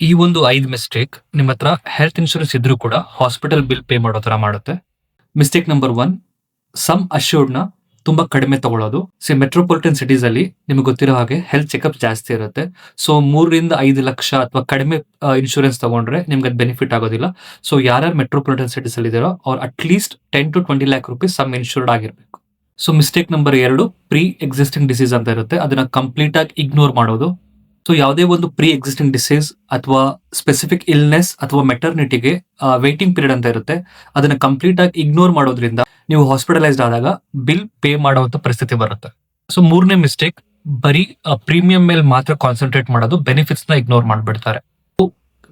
ಈ ಒಂದು 5 ಮಿಸ್ಟೇಕ್ ನಿಮ್ಮ ಹತ್ರ ಹೆಲ್ತ್ ಇನ್ಶೂರೆನ್ಸ್ ಇದ್ರೂ ಕೂಡ ಹಾಸ್ಪಿಟಲ್ ಬಿಲ್ ಪೇ ಮಾಡೋ ತರ ಮಾಡುತ್ತೆ. ಮಿಸ್ಟೇಕ್ ನಂಬರ್ 1, ಸಮ್ ಅಶ್ಯೂರ್ಡ್ ನ ತುಂಬಾ ಕಡಿಮೆ ತಗೊಳ್ಳೋದು. ಮೆಟ್ರೋಪಾಲಿಟನ್ ಸಿಟೀಸ್ ಅಲ್ಲಿ ನಿಮಗೆ ಗೊತ್ತಿರೋ ಹಾಗೆ ಹೆಲ್ತ್ ಚೆಕಪ್ ಜಾಸ್ತಿ ಇರುತ್ತೆ. ಸೊ 3 ರಿಂದ 5 ಲಕ್ಷ ಅಥವಾ ಕಡಿಮೆ ಇನ್ಶೂರೆನ್ಸ್ ತಗೊಂಡ್ರೆ ನಿಮ್ಗೆ ಅದು ಬೆನಿಫಿಟ್ ಆಗೋದಿಲ್ಲ. ಸೊ ಯಾರ್ಯಾರು ಮೆಟ್ರೋಪಾಲಿಟನ್ ಸಿಟೀಸ್ ಅಲ್ಲಿ ಇದಾರೋ ಅವ್ರು at least 10 to 20 lakh rupees sum insured ಆಗಿರ್ಬೇಕು. So mistake number 2, pre existing disease ಅಂತ ಇರುತ್ತೆ, ಅದನ್ನ ಕಂಪ್ಲೀಟ್ ಆಗಿ ಇಗ್ನೋರ್ ಮಾಡೋದು. ಸೊ ಯಾವುದೇ ಒಂದು ಪ್ರೀ ಎಕ್ಸಿಸ್ಟಿಂಗ್ ಡಿಸೀಸ್ ಅಥವಾ ಸ್ಪೆಸಿಫಿಕ್ ಇಲ್ನೆಸ್ ಅಥವಾ ಮೆಟರ್ನಿಟಿಗೆ ವೇಟಿಂಗ್ ಪೀರಿಯಡ್ ಅಂತ ಇರುತ್ತೆ, ಅದನ್ನ ಕಂಪ್ಲೀಟ್ ಆಗಿ ಇಗ್ನೋರ್ ಮಾಡೋದ್ರಿಂದ ನೀವು ಹಾಸ್ಪಿಟಲೈಸ್ಡ್ ಆದಾಗ ಬಿಲ್ ಪೇ ಮಾಡುವಂತ ಪರಿಸ್ಥಿತಿ ಬರುತ್ತೆ. ಸೊ 3ನೇ ಮಿಸ್ಟೇಕ್, ಬರೀ ಪ್ರೀಮಿಯಂ ಮೇಲೆ ಮಾತ್ರ ಕಾನ್ಸಂಟ್ರೇಟ್ ಮಾಡೋದು, ಬೆನಿಫಿಟ್ಸ್ ನ ಇಗ್ನೋರ್ ಮಾಡ್ಬಿಡ್ತಾರೆ.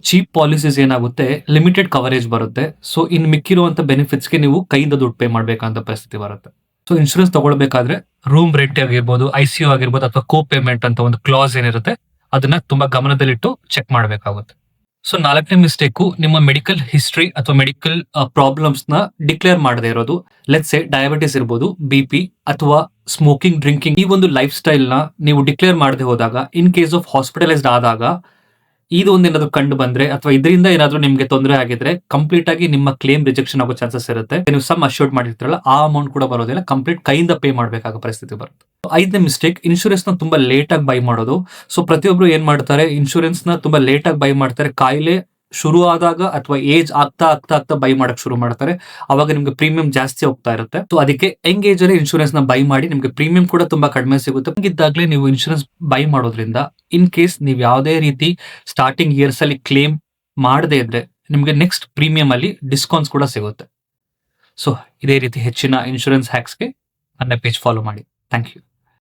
ಚೀಪ್ ಪಾಲಿಸೀಸ್ ಏನಾಗುತ್ತೆ, ಲಿಮಿಟೆಡ್ ಕವರೇಜ್ ಬರುತ್ತೆ. ಸೊ ಇನ್ ಮಿಕ್ಕಿರುವಂತ ಬೆನಿಫಿಟ್ಸ್ಗೆ ನೀವು ಕೈಯಿಂದ ದುಡ್ಡು ಪೇ ಮಾಡ್ಬೇಕಂತ ಪರಿಸ್ಥಿತಿ ಬರುತ್ತೆ. ಸೊ ಇನ್ಶೂರೆನ್ಸ್ ತಗೊಳ್ಬೇಕಾದ್ರೆ ರೂಮ್ ರೆಂಟ್ ಆಗಿರ್ಬೋದು, ICU ಆಗಿರ್ಬೋದು ಅಥವಾ ಕೋ ಪೇಮೆಂಟ್ ಅಂತ ಒಂದು ಕ್ಲಾಸ್ ಏನಿರುತ್ತೆ ಅದನ್ನ ತುಂಬಾ ಗಮನದಲ್ಲಿಟ್ಟು ಚೆಕ್ ಮಾಡಬೇಕಾಗುತ್ತೆ. ಸೊ 4ನೇ ಮಿಸ್ಟೇಕು, ನಿಮ್ಮ ಮೆಡಿಕಲ್ ಹಿಸ್ಟ್ರಿ ಅಥವಾ ಮೆಡಿಕಲ್ ಪ್ರಾಬ್ಲಮ್ಸ್ ನ ಡಿಕ್ಲೇರ್ ಮಾಡದೇ ಇರೋದು. ಲೆಟ್ಸ್ ಸೇ ಡಯಾಬಿಟಿಸ್ ಇರ್ಬೋದು, BP ಅಥವಾ ಸ್ಮೋಕಿಂಗ್, ಡ್ರಿಂಕಿಂಗ್, ಈ ಒಂದು ಲೈಫ್ ಸ್ಟೈಲ್ ನ ನೀವು ಡಿಕ್ಲೇರ್ ಮಾಡದೆ ಹೋದಾಗ ಇನ್ ಕೇಸ್ ಆಫ್ ಹಾಸ್ಪಿಟಲೈಸ್ಡ್ ಆದಾಗ ಇದು ಏನಾದ್ರು ಕಂಡು ಬಂದ್ರೆ ಅಥವಾ ಇದರಿಂದ ಏನಾದ್ರು ನಿಮ್ಗೆ ತೊಂದರೆ ಆಗಿದ್ರೆ ಕಂಪ್ಲೀಟ್ ಆಗಿ ನಿಮ್ಮ ಕ್ಲೇಮ್ ರಿಜೆಕ್ಷನ್ ಆಗೋ ಚಾನ್ಸಸ್ ಇರುತ್ತೆ. ನೀವು ಸಮ್ ಅಶ್ಯೂರ್ಡ್ ಮಾಡಿರ್ತೀರಲ್ಲ ಆ ಅಮೌಂಟ್ ಕೂಡ ಬರೋದಿಲ್ಲ, ಕಂಪ್ಲೀಟ್ ಕೈಯಿಂದ ಪೇ ಮಾಡಬೇಕಾಗೋ ಪರಿಸ್ಥಿತಿ ಬರುತ್ತೆ. 5ನೇ ಮಿಸ್ಟೇಕ್, ಇನ್ಶೂರೆನ್ಸ್ ನ ತುಂಬಾ ಲೇಟ್ ಆಗಿ ಬೈ ಮಾಡೋದು. ಸೊ ಪ್ರತಿಯೊಬ್ರು ಏನ್ ಮಾಡ್ತಾರೆ, ಇನ್ಶೂರೆನ್ಸ್ ನ ತುಂಬಾ ಲೇಟ್ ಆಗಿ ಬೈ ಮಾಡ್ತಾರೆ. ಕಾಯಿಲೆ ಶುರು ಆದಾಗ ಅಥವಾ ಏಜ್ ಆಗ್ತಾ ಆಗ್ತಾ ಆಗ್ತಾ ಬೈ ಮಾಡಕ್ ಶುರು ಮಾಡ್ತಾರೆ, ಅವಾಗ ನಿಮ್ಗೆ ಪ್ರೀಮಿಯಂ ಜಾಸ್ತಿ ಹೋಗ್ತಾ ಇರುತ್ತೆ. ಸೊ ಅದಕ್ಕೆ ಯಂಗ್ ಏಜ್ ಅಲ್ಲಿ ಇನ್ಶೂರೆನ್ಸ್ ನ ಬೈ ಮಾಡಿ, ನಿಮ್ಗೆ ಪ್ರೀಮಿಯಂ ಕೂಡ ತುಂಬಾ ಕಡಿಮೆ ಸಿಗುತ್ತೆ. ಹಂಗಿದ್ದಾಗ್ಲೇ ನೀವು ಇನ್ಶೂರೆನ್ಸ್ ಬೈ ಮಾಡೋದ್ರಿಂದ ಇನ್ ಕೇಸ್ ನೀವು ಯಾವುದೇ ರೀತಿ ಸ್ಟಾರ್ಟಿಂಗ್ ಇಯರ್ಸ್ ಅಲ್ಲಿ ಕ್ಲೇಮ್ ಮಾಡದೇ ಇದ್ರೆ ನಿಮ್ಗೆ ನೆಕ್ಸ್ಟ್ ಪ್ರೀಮಿಯಂ ಅಲ್ಲಿ ಡಿಸ್ಕೌಂಟ್ಸ್ ಕೂಡ ಸಿಗುತ್ತೆ. ಸೊ ಇದೇ ರೀತಿ ಹೆಚ್ಚಿನ ಇನ್ಶೂರೆನ್ಸ್ ಹ್ಯಾಕ್ಸ್ಗೆ ನನ್ನ ಪೇಜ್ ಫಾಲೋ ಮಾಡಿ. Thank you.